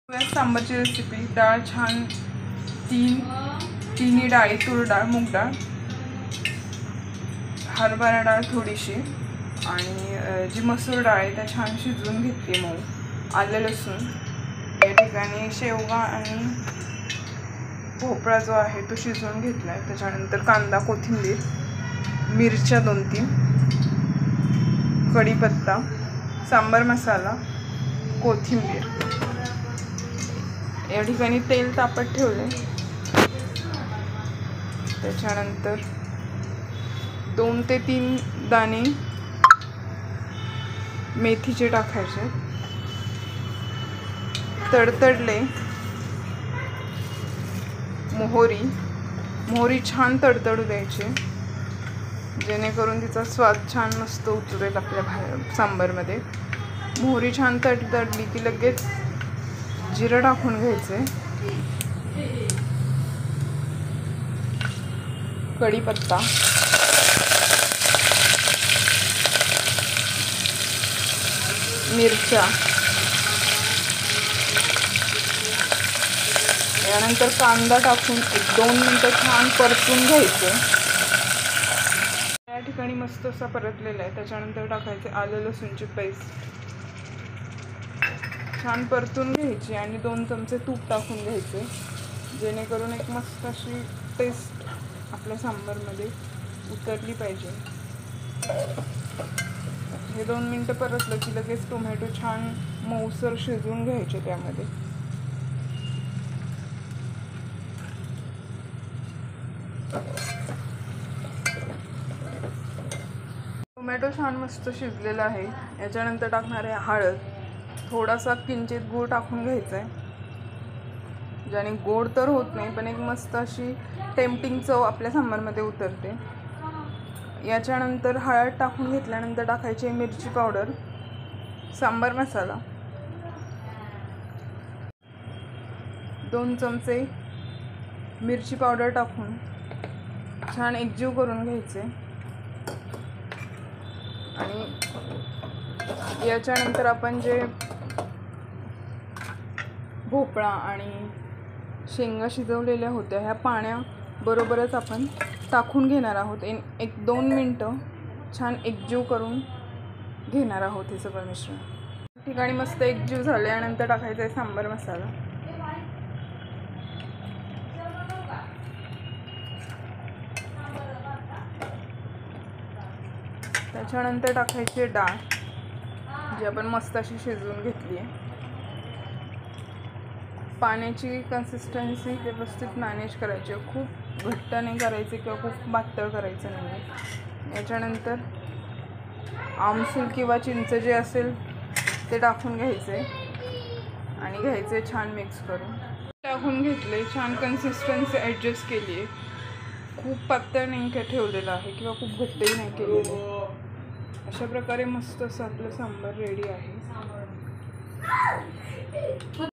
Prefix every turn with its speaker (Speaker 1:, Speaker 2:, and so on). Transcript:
Speaker 1: सांबारची recipe. डाळ छान तिन्ही डाळी, तूर डाळ, मूग डाळ, हरभरा डाळ थोडीशी आणि जी मसूर डाळ आहे त्या छान शिजवून घेतली मऊ. आलं लसूण, या ठिकाणी शेवगा आणि भोपळा जो आहे तो शिजवून घेतला आहे. त्याच्यानंतर कांदा, कोथिंबीर, मिरच्या 2-3, कढीपत्ता, सांबार मसाला, कोथिंबीर. या ठिकाणी तेल तापत ठेवले. त्याच्यानंतर 2 ते 3 दाणे मेथीचे टाकायचे. तडतडले. मोहरी छान तडतडू द्यायची, जेणेकरून तिचा स्वाद छान मस्त उतरेल आपल्या सांबारमध्ये. मोहरी छान तडतडली की लगेच जिरं टाकून घ्यायचे. कढीपत्ता, मिरच्या, यानंतर कांदा टाकून 1-2 मिनिटं छान परतून घ्यायचे. या ठिकाणी मस्त असा परतलेला आहे. त्याच्यानंतर टाकायचे आलं लसूणची पेस्ट, छान परतून घ्यायची आणि 2 चमचे तूप टाकून घ्यायचे, जेणेकरून एक मस्त अशी टेस्ट आपल्या सांबारमध्ये उतरली पाहिजे. हे 2 मिनिटं परतलं की लगेच टोमॅटो छान मऊसर शिजवून घ्यायचे. त्यामध्ये टोमॅटो छान मस्त शिजलेला आहे. याच्यानंतर टाकणार आहे हळद, थोडासा किंचित गूळ टाकून घ्यायचा आहे, ज्याने गोड तर होत नाही पण एक मस्त अशी टेम्पटिंग चव आपल्या सांबारमध्ये उतरते. याच्यानंतर हळद टाकून घेतल्यानंतर टाकायची मिरची पावडर, सांबार मसाला, 2 चमचे मिरची पावडर टाकून छान एकजीव करून घ्यायचे. आणि याच्यानंतर आपण जे भोपळा आणि शेंगा शिजवलेल्या होत्या ह्या पाण्याबरोबरच आपण टाकून घेणार आहोत. 1-2 मिनटं छान एकजीव करून घेणार आहोत हे सगळं मिश्रण. ठिकाणी मस्त एकजीव झाल्यानंतर टाकायचं आहे सांबार मसाला. त्याच्यानंतर टाकायची डाळ, जी आपण मस्त अशी शिजवून घेतली आहे. पाण्याची कन्सिस्टन्सी व्यवस्थित मॅनेज करायची, खूप घट्ट नाही करायचे किंवा खूप पातळ करायचं नाही. याच्यानंतर आमसूल किंवा चिंच जे असेल ते टाकून घ्यायचे आणि घ्यायचे छान मिक्स करून. टाकून घेतले, छान कन्सिस्टन्सी ॲडजस्ट केली आहे. खूप पातळ नाही काय ठेवलेलं आहे किंवा खूप घट्टही नाही केलेलं. अशा प्रकारे मस्त असं आपलं सांबार रेडी आहे.